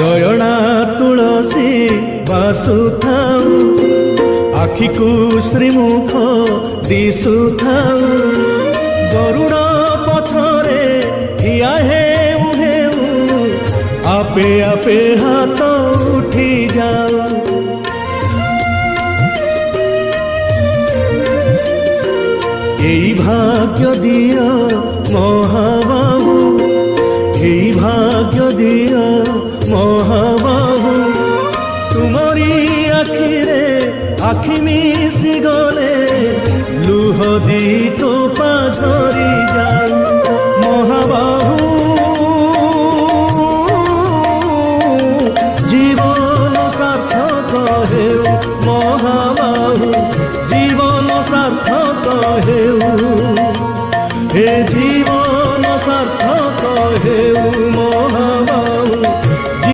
नयना तुलसी बासुथाउ आखिकु श्रीमुख दिशुथाउ गरुड़ पछरे ठिया हेउ हेउ आपे आपे हाथ उठी जाऊ এই ভাগ্য দিও মহাবাহু এই ভাগ্য দিও মহাবাহু তুমরি আখিরে আখি মিশি গলে লুহ দি টোপা ধরি